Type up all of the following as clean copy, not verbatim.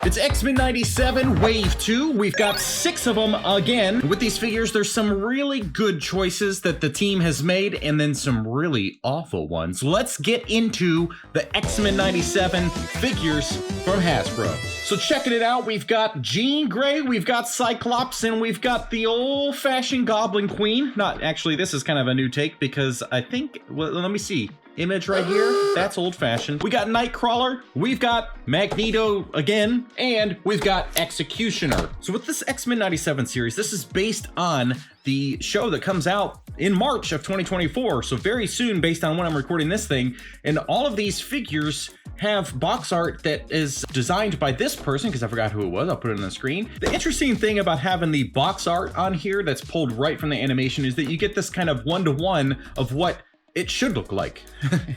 It's X-Men 97 Wave 2. We've got 6 of them again. With these figures, there's some really good choices that the team has made and then some really awful ones. Let's get into the X-Men 97 figures from Hasbro. So checking it out, we've got Jean Grey, we've got Cyclops, and we've got the old-fashioned Goblin Queen. Not actually, this is kind of a new take because I think, well, let me see. Image right here, that's old-fashioned. We got Nightcrawler, we've got Magneto again, and we've got Executioner. So with this X-Men 97 series, this is based on the show that comes out in March of 2024, so very soon based on when I'm recording this thing. And all of these figures have box art that is designed by this person, because I forgot who it was, I'll put it on the screen. The interesting thing about having the box art on here that's pulled right from the animation is that you get this kind of one-to-one of what it should look like.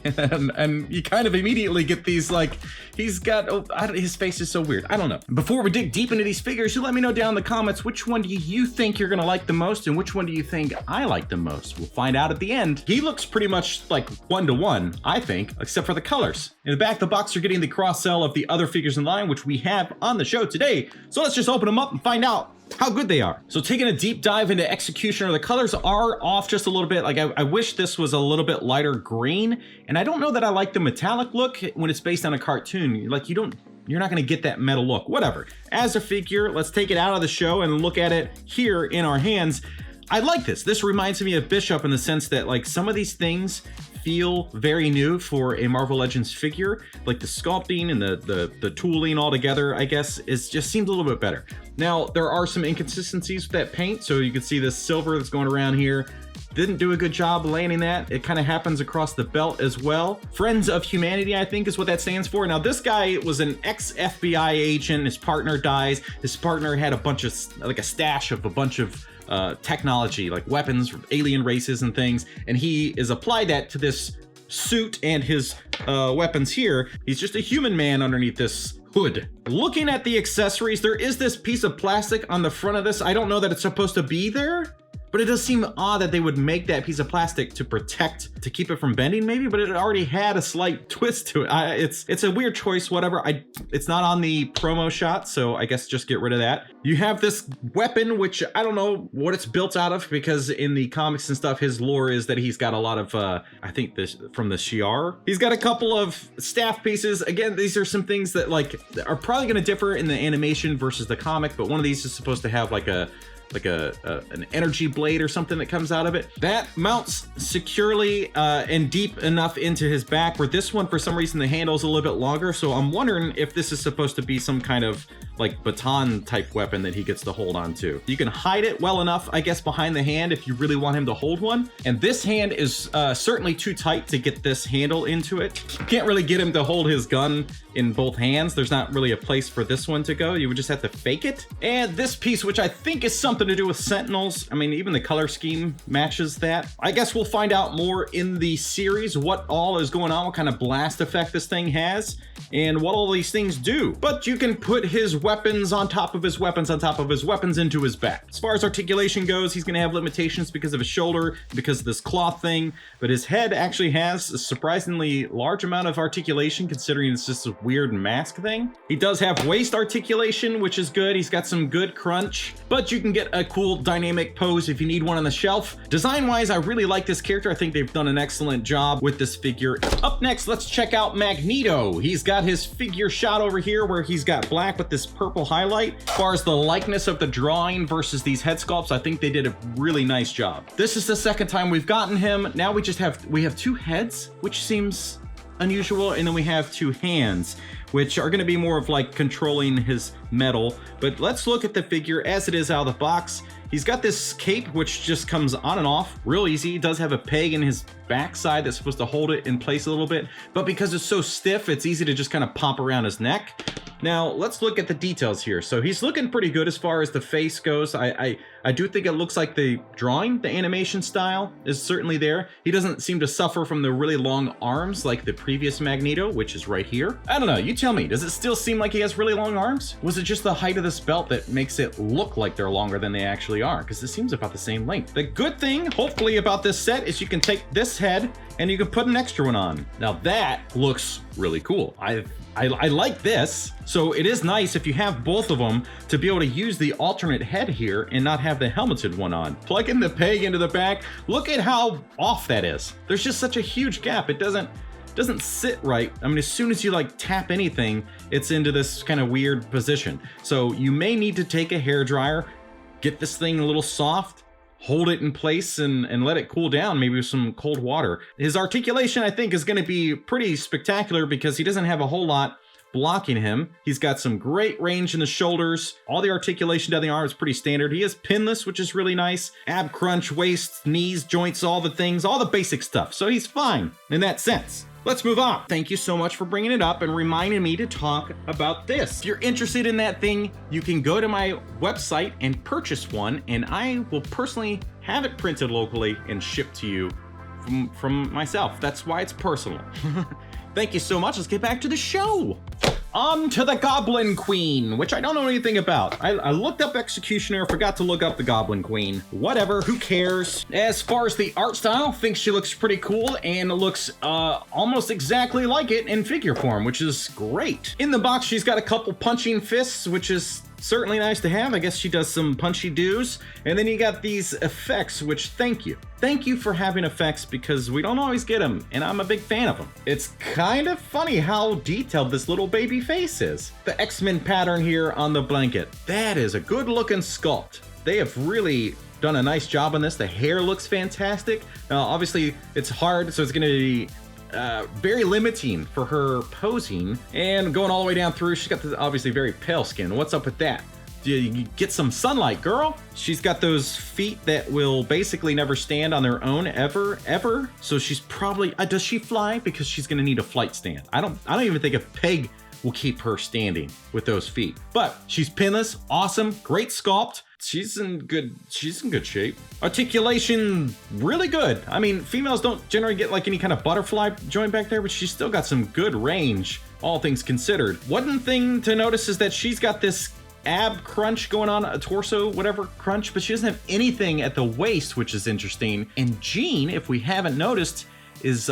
and you kind of immediately get these, like, he's got, his face is so weird. I don't know. Before we dig deep into these figures, you let me know down in the comments, which one do you think you're gonna like the most and which one do you think I like the most? We'll find out at the end. He looks pretty much like one-to-one, I think, except for the colors. In the back of the box, you're getting the cross-sell of the other figures in line, which we have on the show today. So let's just open them up and find out how good they are. So taking a deep dive into Executioner, the colors are off just a little bit. Like I wish this was a little bit lighter green, and I don't know that I like the metallic look when it's based on a cartoon. Like you're not gonna get that metal look, whatever. As a figure, let's take it out of the show and look at it here in our hands. I like this. This reminds me of Bishop in the sense that like some of these things feel very new for a Marvel Legends figure. Like the sculpting and the tooling all together, I guess, just seems a little bit better. Now, there are some inconsistencies with that paint. So you can see this silver that's going around here. Didn't do a good job landing that. It kind of happens across the belt as well. Friends of Humanity, I think is what that stands for. Now, this guy was an ex-FBI agent. His partner dies. His partner had a bunch of, like a stash of a bunch of technology, like weapons from alien races and things. And he is applied that to this suit and his weapons here. He's just a human man underneath this hood. Looking at the accessories, there is this piece of plastic on the front of this. I don't know that it's supposed to be there, but it does seem odd that they would make that piece of plastic to protect, to keep it from bending maybe, but it already had a slight twist to it. It's a weird choice, whatever. It's not on the promo shot, so I guess just get rid of that. You have this weapon, which I don't know what it's built out of, because in the comics and stuff, his lore is that he's got a lot of, I think this from the Shi'ar. He's got a couple of staff pieces. Again, these are some things that like are probably gonna differ in the animation versus the comic, but one of these is supposed to have like an energy blade or something that comes out of it. That mounts securely and deep enough into his back, where this one, for some reason, the handle is a little bit longer. So I'm wondering if this is supposed to be some kind of like baton type weapon that he gets to hold on to. You can hide it well enough, I guess, behind the hand if you really want him to hold one. And this hand is certainly too tight to get this handle into it. You can't really get him to hold his gun in both hands. There's not really a place for this one to go. You would just have to fake it. And this piece, which I think is something to do with Sentinels. I mean, even the color scheme matches that. I guess we'll find out more in the series what all is going on, what kind of blast effect this thing has, and what all these things do. But you can put his weapons on top of his weapons on top of his weapons into his back. As far as articulation goes, he's gonna have limitations because of his shoulder, because of this cloth thing, but his head actually has a surprisingly large amount of articulation considering it's just a weird mask thing. He does have waist articulation, which is good. He's got some good crunch, but you can get a cool dynamic pose if you need one on the shelf. Design-wise, I really like this character. I think they've done an excellent job with this figure. Up next, let's check out Magneto. He's got his figure shot over here where he's got black with this purple highlight. As far as the likeness of the drawing versus these head sculpts, I think they did a really nice job. This is the second time we've gotten him. Now we have 2 heads, which seems unusual, and then we have 2 hands, which are going to be more of like controlling his metal. But let's look at the figure as it is out of the box. He's got this cape, which just comes on and off real easy. He does have a peg in his backside that's supposed to hold it in place a little bit, but because it's so stiff, it's easy to just kind of pop around his neck. Now, let's look at the details here. So he's looking pretty good as far as the face goes. I do think it looks like the drawing, the animation style is certainly there. He doesn't seem to suffer from the really long arms like the previous Magneto, which is right here. I don't know, you tell me, does it still seem like he has really long arms? Was it just the height of this belt that makes it look like they're longer than they actually are? Because it seems about the same length. The good thing, hopefully, about this set is you can take this head and you can put an extra one on. Now that looks really cool. I like this. So it is nice if you have both of them to be able to use the alternate head here and not have the helmeted one on. Plug in the peg into the back. Look at how off that is. There's just such a huge gap. It doesn't sit right. I mean, as soon as you like tap anything, it's into this kind of weird position. So you may need to take a hairdryer, get this thing a little soft, hold it in place and let it cool down, maybe with some cold water. His articulation, I think, is going to be pretty spectacular because he doesn't have a whole lot blocking him. He's got some great range in the shoulders. All the articulation down the arm is pretty standard. He is pinless, which is really nice. Ab crunch, waist, knees, joints, all the things, all the basic stuff. So he's fine in that sense. Let's move on. Thank you so much for bringing it up and reminding me to talk about this. If you're interested in that thing, you can go to my website and purchase one, and I will personally have it printed locally and shipped to you from myself. That's why it's personal. Thank you so much. Let's get back to the show. On to the Goblin Queen, which I don't know anything about. I looked up Executioner, forgot to look up the Goblin Queen. Whatever, who cares? As far as the art style, I think she looks pretty cool and looks almost exactly like it in figure form, which is great. In the box, she's got a couple punching fists, which is certainly nice to have. I guess she does some punchy doos. And then you got these effects, which thank you. Thank you for having effects because we don't always get them, and I'm a big fan of them. It's kind of funny how detailed this little baby face is. The X-Men pattern here on the blanket. That is a good looking sculpt. They have really done a nice job on this. The hair looks fantastic. Now, obviously it's hard, so it's gonna be very limiting for her posing, and going all the way down through. She's got this obviously very pale skin. What's up with that? You get some sunlight, girl. She's got those feet that will basically never stand on their own ever. So she's probably does she fly? Because she's gonna need a flight stand. I don't even think a peg will keep her standing with those feet. But she's pinless, awesome, great sculpt. She's in good shape. Articulation, really good. I mean, females don't generally get like any kind of butterfly joint back there, but she's still got some good range, all things considered. One thing to notice is that she's got this ab crunch going on, a torso, whatever crunch, but she doesn't have anything at the waist, which is interesting. And Jean, if we haven't noticed, is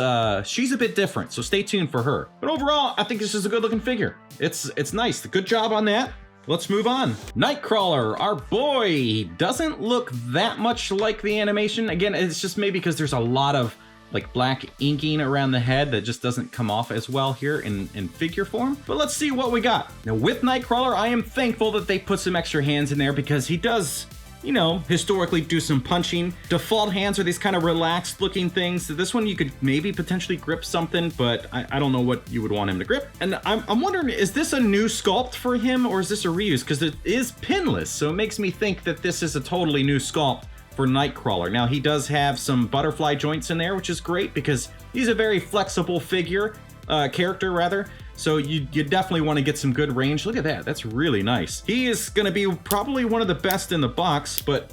she's a bit different, so stay tuned for her. But overall, I think this is a good looking figure. It's nice. Good job on that. Let's move on. Nightcrawler, our boy. He doesn't look that much like the animation. Again, it's just maybe because there's a lot of like black inking around the head that just doesn't come off as well here in figure form. But let's see what we got. Now with Nightcrawler, I am thankful that they put some extra hands in there because he does, you know, historically do some punching. Default hands are these kind of relaxed looking things. So this one you could maybe potentially grip something, but I don't know what you would want him to grip. And I'm wondering, is this a new sculpt for him or is this a reuse? Because it is pinless, so it makes me think that this is a totally new sculpt for Nightcrawler. Now he does have some butterfly joints in there, which is great because he's a very flexible character rather. So you definitely want to get some good range. Look at that, that's really nice. He is gonna be probably one of the best in the box, but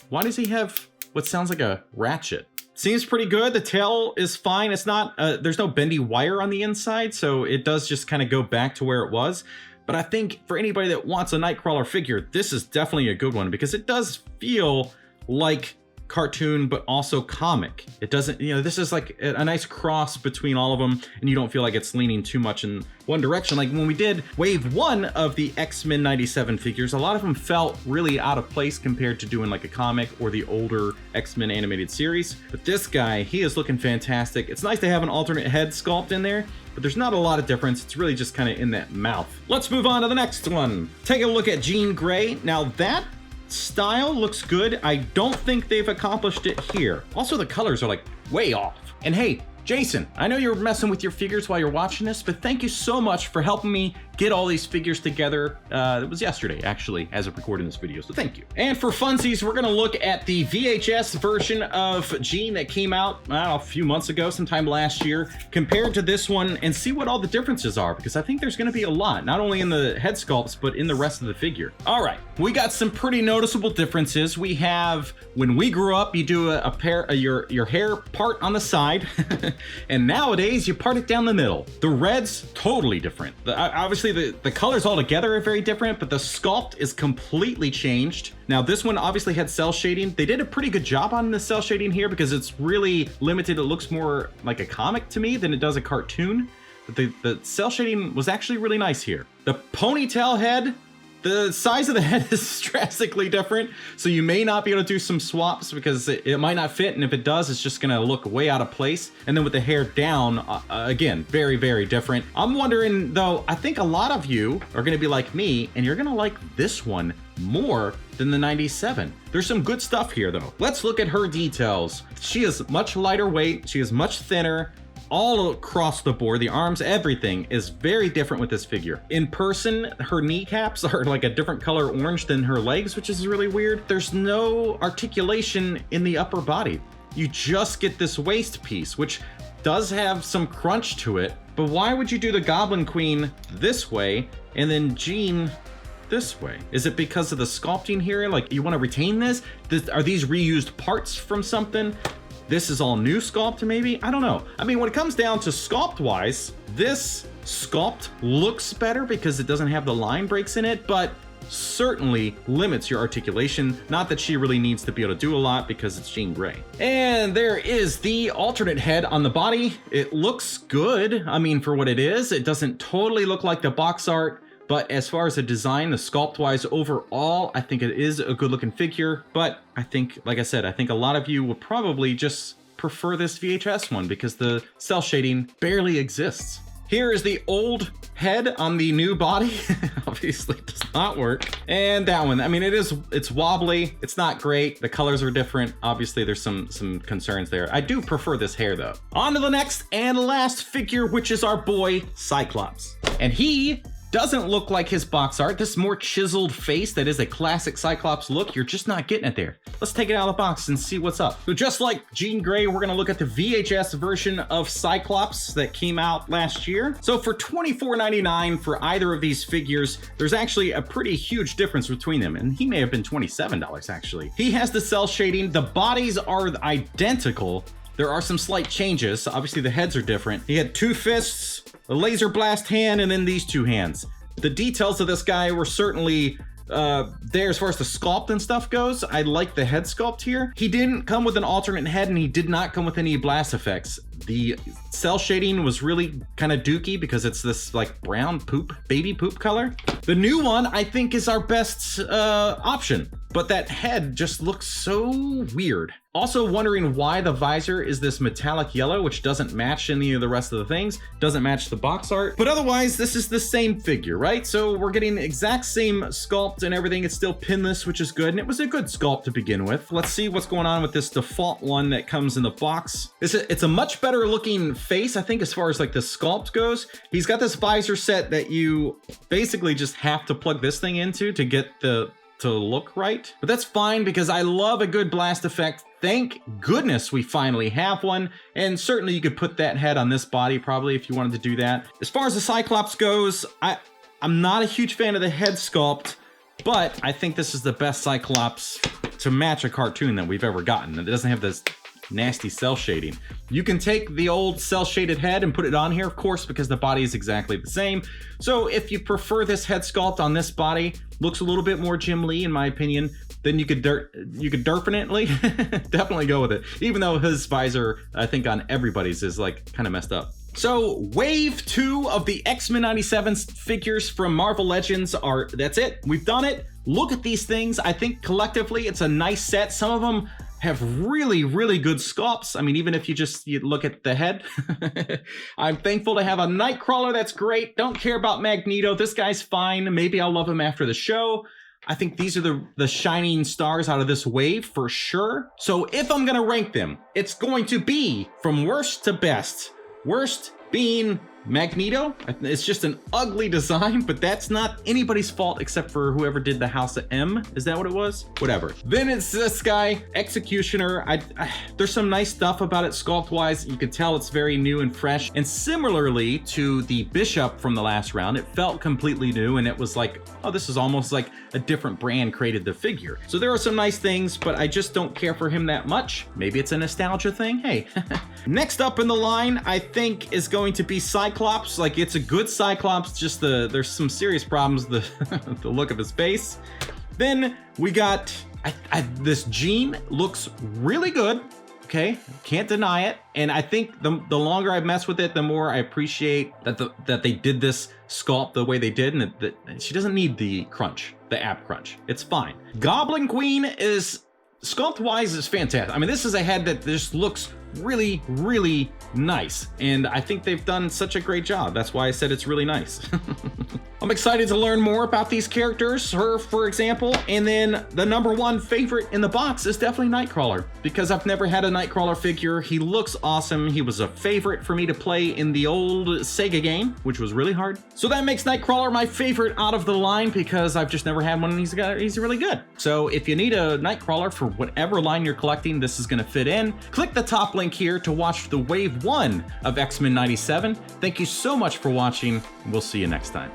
why does he have what sounds like a ratchet? Seems pretty good. The tail is fine. It's not, there's no bendy wire on the inside, so it does just kind of go back to where it was. But I think for anybody that wants a Nightcrawler figure, this is definitely a good one because it does feel like cartoon but also comic. It doesn't, you know, this is like a nice cross between all of them, and you don't feel like it's leaning too much in one direction. Like when we did wave 1 of the X-Men 97 figures, a lot of them felt really out of place compared to doing like a comic or the older X-Men animated series. But this guy, he is looking fantastic. It's nice to have an alternate head sculpt in there, but there's not a lot of difference. It's really just kind of in that mouth. Let's move on to the next one. Take a look at Jean Grey. Now that style looks good. I don't think they've accomplished it here. Also, the colors are like way off. And hey, Jason, I know you're messing with your figures while you're watching this, but thank you so much for helping me get all these figures together. It was yesterday, actually, as of recording this video, so thank you. And for funsies, we're gonna look at the VHS version of Jean that came out, I don't know, a few months ago, sometime last year, compared to this one, and see what all the differences are, because I think there's gonna be a lot, not only in the head sculpts, but in the rest of the figure. All right, we got some pretty noticeable differences. We have, when we grew up, you do a pair, your hair part on the side, and nowadays you part it down the middle. The red's totally different. I was Obviously, the colors all together are very different, but the sculpt is completely changed. Now, this one obviously had cell shading. They did a pretty good job on the cell shading here because it's really limited. It looks more like a comic to me than it does a cartoon. But the cell shading was actually really nice here. The ponytail head, the size of the head is drastically different, so you may not be able to do some swaps because it might not fit, and if it does, it's just gonna look way out of place. And then with the hair down, again, very, very different. I'm wondering, though, I think a lot of you are gonna be like me, and you're gonna like this one more than the 97. There's some good stuff here, though. Let's look at her details. She is much lighter weight, she is much thinner, all across the board. The arms, everything is very different with this figure. In person, her kneecaps are like a different color orange than her legs, which is really weird. There's no articulation in the upper body. You just get this waist piece, which does have some crunch to it, but why would you do the Goblin Queen this way and then Jean this way? Is it because of the sculpting here? Like, you want to retain this? Are these reused parts from something? This is all new sculpt, maybe? I don't know. I mean, when it comes down to sculpt-wise, this sculpt looks better because it doesn't have the line breaks in it, but certainly limits your articulation. Not that she really needs to be able to do a lot because it's Jean Grey. And there is the alternate head on the body. It looks good. I mean, for what it is, it doesn't totally look like the box art. But as far as the design, the sculpt-wise, overall, I think it is a good-looking figure. But I think, like I said, I think a lot of you will probably just prefer this VHS one because the cell shading barely exists. Here is the old head on the new body. Obviously, it does not work. And that one, I mean, it's wobbly. It's not great. The colors are different. Obviously, there's some concerns there. I do prefer this hair, though. On to the next and last figure, which is our boy, Cyclops. And he doesn't look like his box art. This more chiseled face that is a classic Cyclops look, you're just not getting it there. Let's take it out of the box and see what's up. So just like Jean Grey, we're gonna look at the VHS version of Cyclops that came out last year. So for $24.99 for either of these figures, there's actually a pretty huge difference between them, and he may have been $27 actually. He has the cell shading, the bodies are identical. There are some slight changes. Obviously the heads are different. He had 2 fists, a laser blast hand, and then these 2 hands. The details of this guy were certainly there as far as the sculpt and stuff goes. I like the head sculpt here. He didn't come with an alternate head, and he did not come with any blast effects. The cell shading was really kind of dookie because it's this like brown poop, baby poop color. The new one I think is our best option, but that head just looks so weird. Also wondering why the visor is this metallic yellow, which doesn't match any of the rest of the things, doesn't match the box art, but otherwise this is the same figure, right? So we're getting the exact same sculpt and everything. It's still pinless, which is good, and it was a good sculpt to begin with. Let's see what's going on with this default one that comes in the box. It's a much better looking face, I think, as far as like the sculpt goes. He's got this visor set that you basically just have to plug this thing into to get to look right, but that's fine because I love a good blast effect. Thank goodness we finally have one, and certainly you could put that head on this body probably if you wanted to do that. As far as the Cyclops goes, I'm not a huge fan of the head sculpt, but I think this is the best Cyclops to match a cartoon that we've ever gotten. It doesn't have this nasty cell shading. You can take the old cell shaded head and put it on here, of course, because the body is exactly the same. So if you prefer this head sculpt on this body, looks a little bit more Jim Lee in my opinion, then you could definitely go with it. Even though his visor, I think on everybody's is like kind of messed up. So wave 2 of the X-Men 97 figures from Marvel Legends that's it. We've done it. Look at these things. I think collectively it's a nice set. Some of them have really, really good sculpts. I mean, even if you look at the head. I'm thankful to have a Nightcrawler. That's great. Don't care about Magneto. This guy's fine. Maybe I'll love him after the show. I think these are the shining stars out of this wave for sure. So if I'm gonna rank them, it's going to be from worst to best. Worst being Magneto. It's just an ugly design, but that's not anybody's fault except for whoever did the House of M. Is that what it was? Whatever. Then it's this guy, Executioner. There's some nice stuff about it sculpt-wise. You can tell it's very new and fresh. And similarly to the Bishop from the last round, it felt completely new, and it was like, oh, this is almost like a different brand created the figure. So there are some nice things, but I just don't care for him that much. Maybe it's a nostalgia thing. Hey. Next up in the line, I think, is going to be Cyclops Cyclops. Like, it's a good Cyclops, just there's some serious problems, the look of his face. Then we got, this Jean looks really good. Okay, can't deny it. And I think the longer I mess with it, the more I appreciate that they did this sculpt the way they did, and that she doesn't need the crunch, the ab crunch. It's fine. Goblin Queen is, sculpt-wise, is fantastic. I mean, this is a head that just looks really, really nice. And I think they've done such a great job. That's why I said it's really nice. I'm excited to learn more about these characters, her, for example. And then the #1 favorite in the box is definitely Nightcrawler, because I've never had a Nightcrawler figure. He looks awesome. He was a favorite for me to play in the old Sega game, which was really hard. So that makes Nightcrawler my favorite out of the line, because I've just never had one, and he's really good. So if you need a Nightcrawler for whatever line you're collecting, this is gonna fit in. Click the top link here to watch the Wave 1 of X-Men '97. Thank you so much for watching. We'll see you next time.